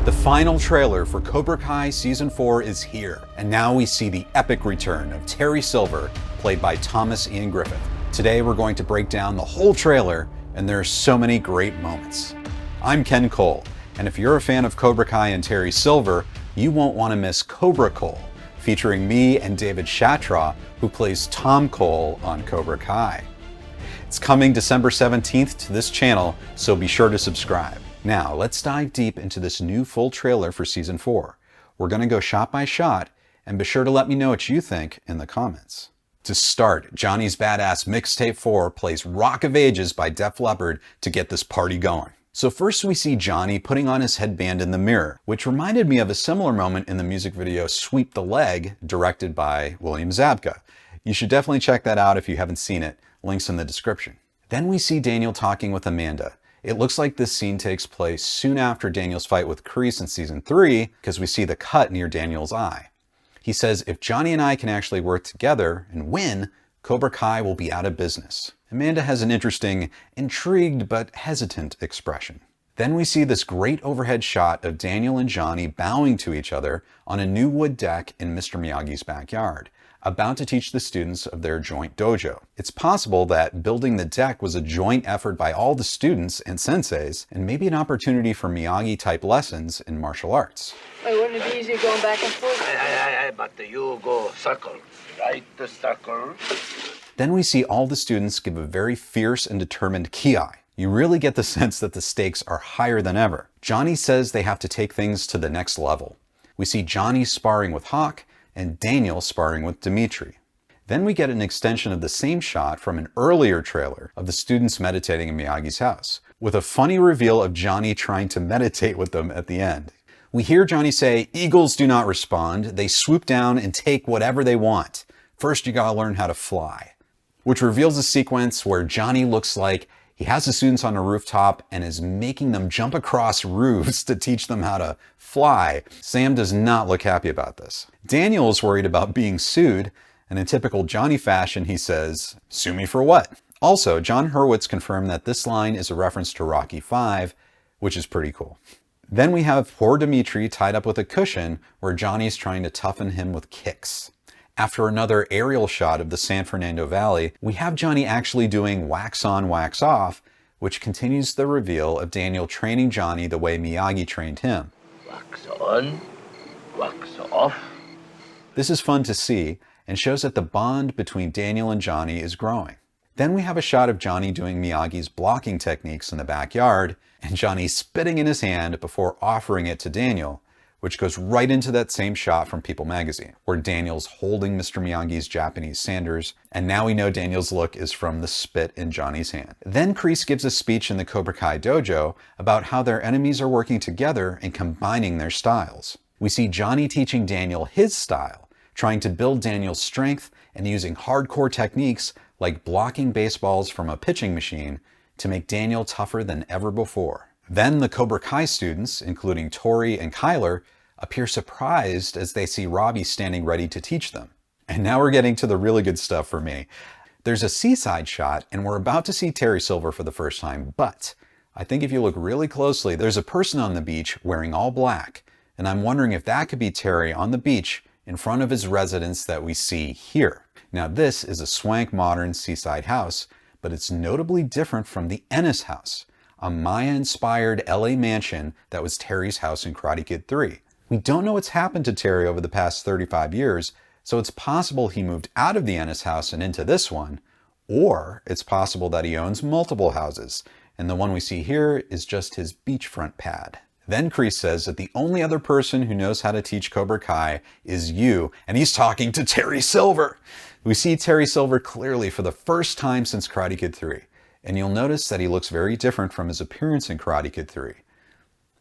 The final trailer for Cobra Kai Season 4 is here, and now we see the epic return of Terry Silver, played by Thomas Ian Griffith. Today we're going to break down the whole trailer, and there are so many great moments. I'm Ken Cole, and if you're a fan of Cobra Kai and Terry Silver, you won't want to miss Cobra Cole, featuring me and David Shatraw, who plays Tom Cole on Cobra Kai. It's coming December 17th to this channel, so be sure to subscribe. Now, let's dive deep into this new full trailer for Season 4. We're going to go shot by shot, and be sure to let me know what you think in the comments. To start, Johnny's Badass Mixtape 4 plays Rock of Ages by Def Leppard to get this party going. So first we see Johnny putting on his headband in the mirror, which reminded me of a similar moment in the music video Sweep the Leg, directed by William Zabka. You should definitely check that out if you haven't seen it. Links in the description. Then we see Daniel talking with Amanda. It looks like this scene takes place soon after Daniel's fight with Kreese in Season 3, because we see the cut near Daniel's eye. He says, if Johnny and I can actually work together and win, Cobra Kai will be out of business. Amanda has an interesting, intrigued but hesitant expression. Then we see this great overhead shot of Daniel and Johnny bowing to each other on a new wood deck in Mr. Miyagi's backyard, about to teach the students of their joint dojo. It's possible that building the deck was a joint effort by all the students and senseis, and maybe an opportunity for Miyagi-type lessons in martial arts. Hey, wouldn't it be easier going back and forth? But you go circle, right the circle. Then we see all the students give a very fierce and determined ki. You really get the sense that the stakes are higher than ever. Johnny says they have to take things to the next level. We see Johnny sparring with Hawk, and Daniel sparring with Demetri. Then we get an extension of the same shot from an earlier trailer of the students meditating in Miyagi's house, with a funny reveal of Johnny trying to meditate with them at the end. We hear Johnny say, "Eagles do not respond. They swoop down and take whatever they want. First you gotta learn how to fly." Which reveals a sequence where Johnny looks like he has the students on a rooftop and is making them jump across roofs to teach them how to fly. Sam does not look happy about this. Daniel is worried about being sued, and in typical Johnny fashion, he says, "Sue me for what?" Also, John Hurwitz confirmed that this line is a reference to Rocky V, which is pretty cool. Then we have poor Demetri tied up with a cushion where Johnny's trying to toughen him with kicks. After another aerial shot of the San Fernando Valley, we have Johnny actually doing wax on, wax off, which continues the reveal of Daniel training Johnny the way Miyagi trained him. Wax on, wax off. This is fun to see and shows that the bond between Daniel and Johnny is growing. Then we have a shot of Johnny doing Miyagi's blocking techniques in the backyard, and Johnny spitting in his hand before offering it to Daniel, which goes right into that same shot from People magazine, where Daniel's holding Mr. Miyagi's Japanese sanders, and now we know Daniel's look is from the spit in Johnny's hand. Then Kreese gives a speech in the Cobra Kai dojo about how their enemies are working together and combining their styles. We see Johnny teaching Daniel his style, trying to build Daniel's strength and using hardcore techniques like blocking baseballs from a pitching machine to make Daniel tougher than ever before. Then the Cobra Kai students, including Tory and Kyler, appear surprised as they see Robby standing ready to teach them. And now we're getting to the really good stuff for me. There's a seaside shot, and we're about to see Terry Silver for the first time, but I think if you look really closely, there's a person on the beach wearing all black, and I'm wondering if that could be Terry on the beach in front of his residence that we see here. Now this is a swank modern seaside house, but it's notably different from the Ennis house, a Maya-inspired LA mansion that was Terry's house in Karate Kid 3. We don't know what's happened to Terry over the past 35 years, so it's possible he moved out of the Ennis house and into this one, or it's possible that he owns multiple houses, and the one we see here is just his beachfront pad. Then Kreese says that the only other person who knows how to teach Cobra Kai is you, and he's talking to Terry Silver. We see Terry Silver clearly for the first time since Karate Kid 3. And you'll notice that he looks very different from his appearance in Karate Kid 3.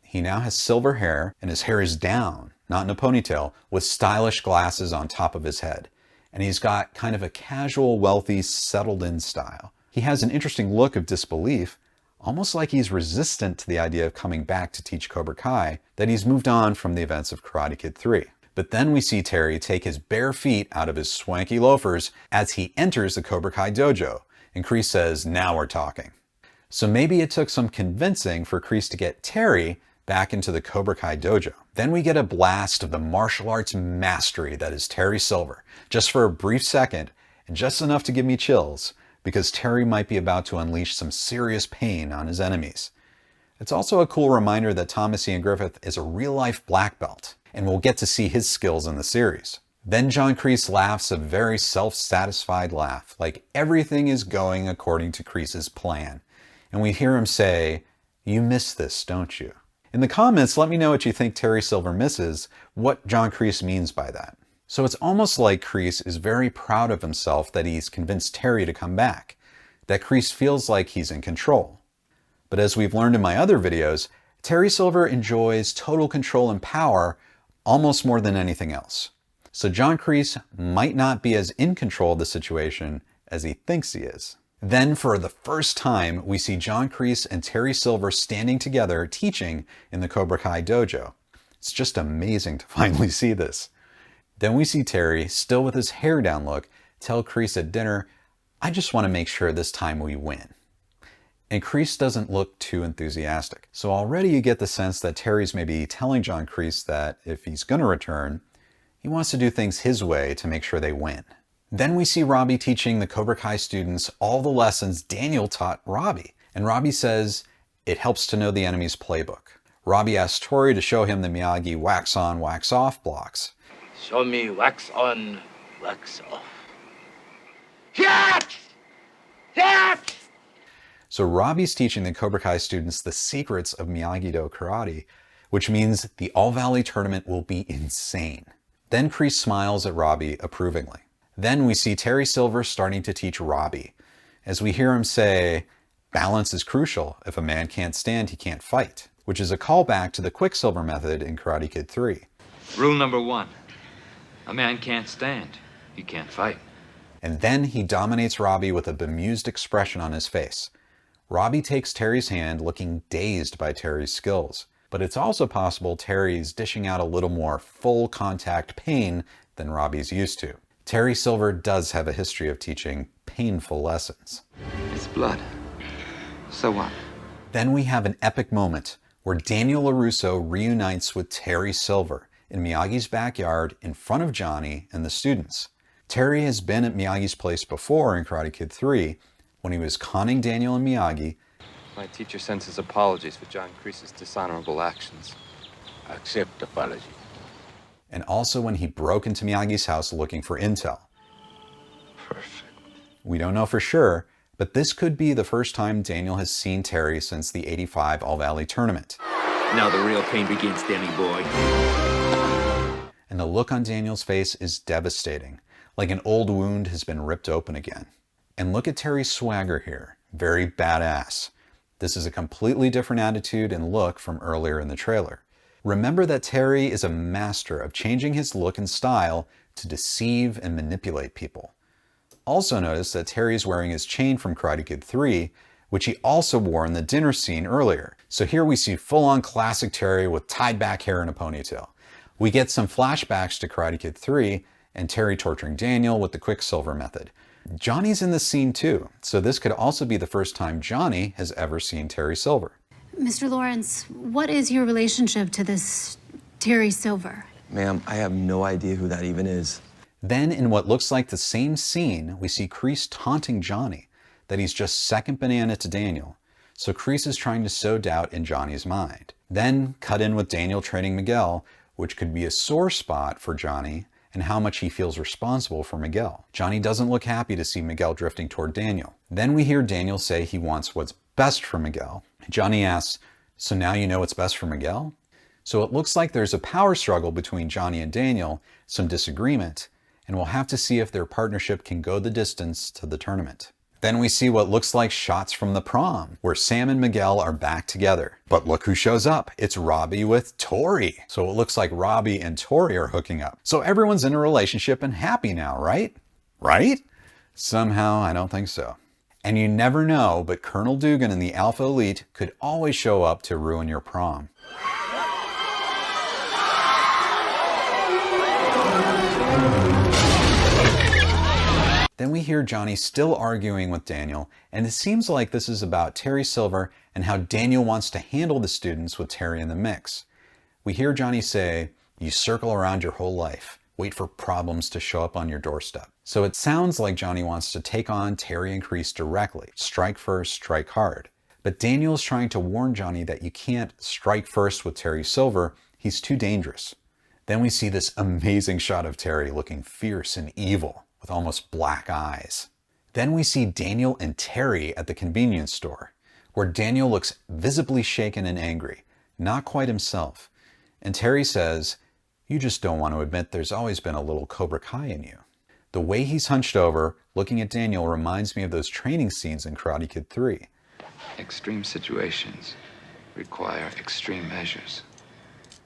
He now has silver hair, and his hair is down, not in a ponytail, with stylish glasses on top of his head. And he's got kind of a casual, wealthy, settled-in style. He has an interesting look of disbelief, almost like he's resistant to the idea of coming back to teach Cobra Kai, that he's moved on from the events of Karate Kid 3. But then we see Terry take his bare feet out of his swanky loafers as he enters the Cobra Kai dojo. And Kreese says, "Now we're talking." So maybe it took some convincing for Kreese to get Terry back into the Cobra Kai dojo. Then we get a blast of the martial arts mastery that is Terry Silver, just for a brief second, and just enough to give me chills, because Terry might be about to unleash some serious pain on his enemies. It's also a cool reminder that Thomas Ian Griffith is a real-life black belt, and we'll get to see his skills in the series. Then John Kreese laughs a very self-satisfied laugh, like everything is going according to Kreese's plan. And we hear him say, "You miss this, don't you?" In the comments, let me know what you think Terry Silver misses, what John Kreese means by that. So it's almost like Kreese is very proud of himself that he's convinced Terry to come back, that Kreese feels like he's in control. But as we've learned in my other videos, Terry Silver enjoys total control and power almost more than anything else. So John Kreese might not be as in control of the situation as he thinks he is. Then for the first time, we see John Kreese and Terry Silver standing together teaching in the Cobra Kai dojo. It's just amazing to finally see this. Then we see Terry, still with his hair down look, tell Kreese at dinner, "I just want to make sure this time we win." And Kreese doesn't look too enthusiastic. So already you get the sense that Terry's maybe telling John Kreese that if he's going to return, he wants to do things his way to make sure they win. Then we see Robby teaching the Cobra Kai students all the lessons Daniel taught Robby. And Robby says it helps to know the enemy's playbook. Robby asks Tory to show him the Miyagi wax on, wax off blocks. Show me wax on, wax off. Yes! Yes! So Robby's teaching the Cobra Kai students the secrets of Miyagi-Do karate, which means the All-Valley tournament will be insane. Then Kreese smiles at Robby approvingly. Then we see Terry Silver starting to teach Robby, as we hear him say, "Balance is crucial. If a man can't stand, he can't fight," which is a callback to the Quicksilver method in Karate Kid 3. Rule number 1, a man can't stand, he can't fight. And then he dominates Robby with a bemused expression on his face. Robby takes Terry's hand, looking dazed by Terry's skills. But it's also possible Terry's dishing out a little more full contact pain than Robby's used to. Terry Silver does have a history of teaching painful lessons. It's blood. So what? Then we have an epic moment where Daniel LaRusso reunites with Terry Silver in Miyagi's backyard in front of Johnny and the students. Terry has been at Miyagi's place before in Karate Kid 3 when he was conning Daniel and Miyagi. My teacher sends his apologies for John Kreese's dishonorable actions. Accept apology. And also when he broke into Miyagi's house looking for intel. Perfect. We don't know for sure, but this could be the first time Daniel has seen Terry since the '85 All-Valley tournament. Now the real pain begins, Danny boy. And the look on Daniel's face is devastating, like an old wound has been ripped open again. And look at Terry's swagger here, very badass. This is a completely different attitude and look from earlier in the trailer. Remember that Terry is a master of changing his look and style to deceive and manipulate people. Also notice that Terry is wearing his chain from Karate Kid 3, which he also wore in the dinner scene earlier. So here we see full-on classic Terry with tied back hair and a ponytail. We get some flashbacks to Karate Kid 3 and Terry torturing Daniel with the Quicksilver method. Johnny's in the scene too, so this could also be the first time Johnny has ever seen Terry Silver. Mr. Lawrence, what is your relationship to this Terry Silver? Ma'am, I have no idea who that even is. Then in what looks like the same scene, we see Kreese taunting Johnny that he's just second banana to Daniel. So Kreese is trying to sow doubt in Johnny's mind. Then cut in with Daniel training Miguel, which could be a sore spot for Johnny and how much he feels responsible for Miguel. Johnny doesn't look happy to see Miguel drifting toward Daniel. Then we hear Daniel say he wants what's best for Miguel. Johnny asks, "So now you know what's best for Miguel?" So it looks like there's a power struggle between Johnny and Daniel, some disagreement, and we'll have to see if their partnership can go the distance to the tournament. Then we see what looks like shots from the prom, where Sam and Miguel are back together. But look who shows up. It's Robby with Tory. So it looks like Robby and Tory are hooking up. So everyone's in a relationship and happy now, right? Right? Somehow, I don't think so. And you never know, but Colonel Dugan and the Alpha Elite could always show up to ruin your prom. Then we hear Johnny still arguing with Daniel, and it seems like this is about Terry Silver and how Daniel wants to handle the students with Terry in the mix. We hear Johnny say, "You circle around your whole life, wait for problems to show up on your doorstep." So it sounds like Johnny wants to take on Terry and Kreese directly, strike first, strike hard. But Daniel's trying to warn Johnny that you can't strike first with Terry Silver, he's too dangerous. Then we see this amazing shot of Terry looking fierce and evil, with almost black eyes. Then we see Daniel and Terry at the convenience store, where Daniel looks visibly shaken and angry, not quite himself. And Terry says, "You just don't want to admit there's always been a little Cobra Kai in you." The way he's hunched over, looking at Daniel, reminds me of those training scenes in Karate Kid 3. Extreme situations require extreme measures.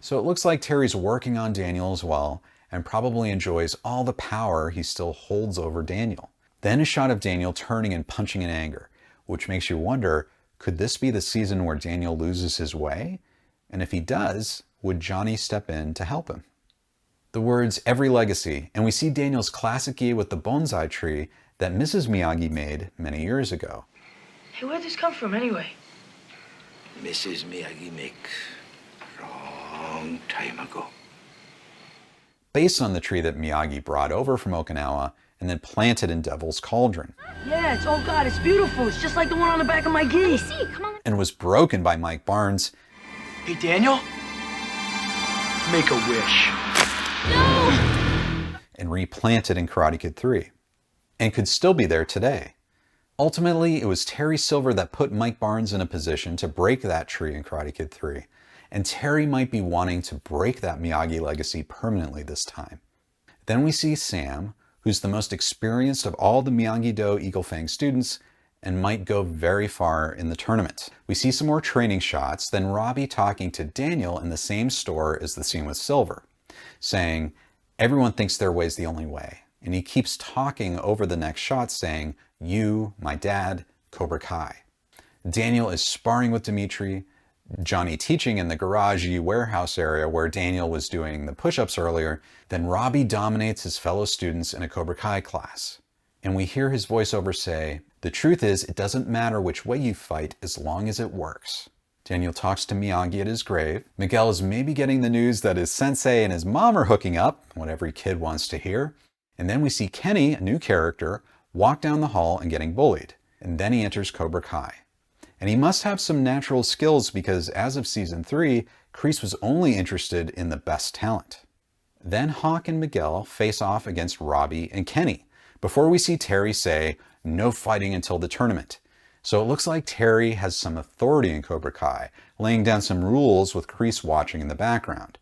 So it looks like Terry's working on Daniel as well, and probably enjoys all the power he still holds over Daniel. Then a shot of Daniel turning and punching in anger, which makes you wonder, could this be the season where Daniel loses his way? And if he does, would Johnny step in to help him? The words "every legacy," and we see Daniel's classic gi with the bonsai tree that Mrs. Miyagi made many years ago. Hey, where'd this come from anyway? Mrs. Miyagi make long time ago. Based on the tree that Miyagi brought over from Okinawa and then planted in Devil's Cauldron. Yeah, oh God, it's beautiful. It's just like the one on the back of my gi. See, come on. And was broken by Mike Barnes. Hey, Daniel, make a wish. And replanted in Karate Kid 3. And could still be there today. Ultimately, it was Terry Silver that put Mike Barnes in a position to break that tree in Karate Kid 3. And Terry might be wanting to break that Miyagi legacy permanently this time. Then we see Sam, who's the most experienced of all the Miyagi-Do Eagle Fang students, and might go very far in the tournament. We see some more training shots, then Robby talking to Daniel in the same store as the scene with Silver, saying, "Everyone thinks their way's the only way." And he keeps talking over the next shot saying, "You, my dad, Cobra Kai." Daniel is sparring with Demetri, Johnny teaching in the garage warehouse area where Daniel was doing the push-ups earlier. Then Robby dominates his fellow students in a Cobra Kai class. And we hear his voiceover say, "The truth is, it doesn't matter which way you fight as long as it works." Daniel talks to Miyagi at his grave. Miguel is maybe getting the news that his sensei and his mom are hooking up, what every kid wants to hear. And then we see Kenny, a new character, walk down the hall and getting bullied. And then he enters Cobra Kai. And he must have some natural skills because as of season 3, Kreese was only interested in the best talent. Then Hawk and Miguel face off against Robby and Kenny, before we see Terry say, "No fighting until the tournament." So it looks like Terry has some authority in Cobra Kai, laying down some rules with Kreese watching in the background.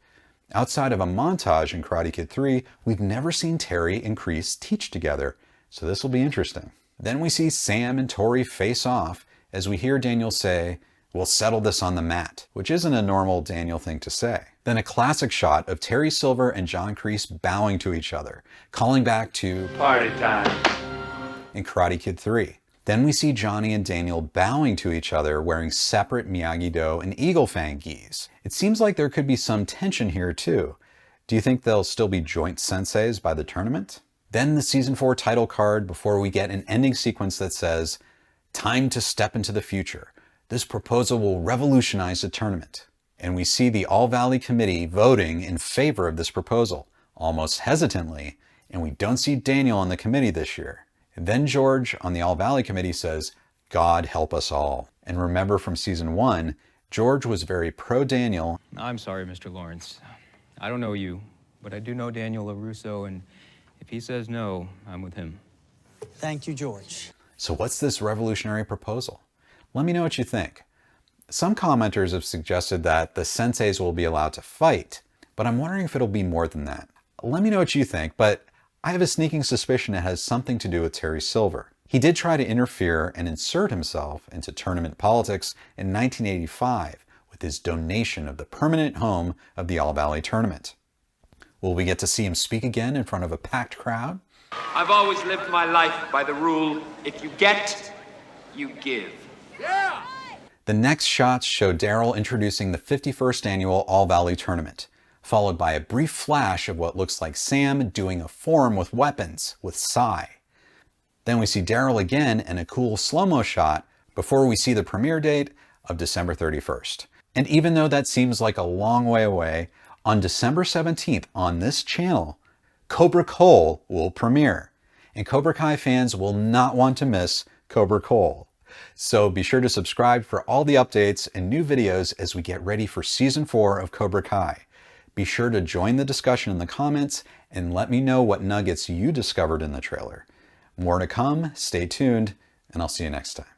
Outside of a montage in Karate Kid 3, we've never seen Terry and Kreese teach together, so this will be interesting. Then we see Sam and Tory face off as we hear Daniel say, "We'll settle this on the mat," which isn't a normal Daniel thing to say. Then a classic shot of Terry Silver and John Kreese bowing to each other, calling back to Party time. in Karate Kid 3. Then we see Johnny and Daniel bowing to each other wearing separate Miyagi-Do and Eagle Fang gis. It seems like there could be some tension here too. Do you think they'll still be joint senseis by the tournament? Then the season 4 title card before we get an ending sequence that says, "Time to step into the future. This proposal will revolutionize the tournament." And we see the All Valley Committee voting in favor of this proposal, almost hesitantly, and we don't see Daniel on the committee this year. And then George on the All Valley Committee says, "God help us all." And remember from season 1, George was very pro-Daniel. I'm sorry, Mr. Lawrence. I don't know you, but I do know Daniel LaRusso, and if he says no, I'm with him. Thank you, George. So what's this revolutionary proposal? Let me know what you think. Some commenters have suggested that the senseis will be allowed to fight, but I'm wondering if it'll be more than that. Let me know what you think, but I have a sneaking suspicion it has something to do with Terry Silver. He did try to interfere and insert himself into tournament politics in 1985 with his donation of the permanent home of the All Valley Tournament. Will we get to see him speak again in front of a packed crowd? I've always lived my life by the rule, if you get, you give. The next shots show Daryl introducing the 51st annual All Valley Tournament, followed by a brief flash of what looks like Sam doing a form with weapons with Sai. Then we see Daryl again in a cool slow-mo shot before we see the premiere date of December 31st. And even though that seems like a long way away, on December 17th on this channel, Cobra Kai will premiere. And Cobra Kai fans will not want to miss Cobra Kai. So be sure to subscribe for all the updates and new videos as we get ready for Season 4 of Cobra Kai. Be sure to join the discussion in the comments and let me know what nuggets you discovered in the trailer. More to come, stay tuned, and I'll see you next time.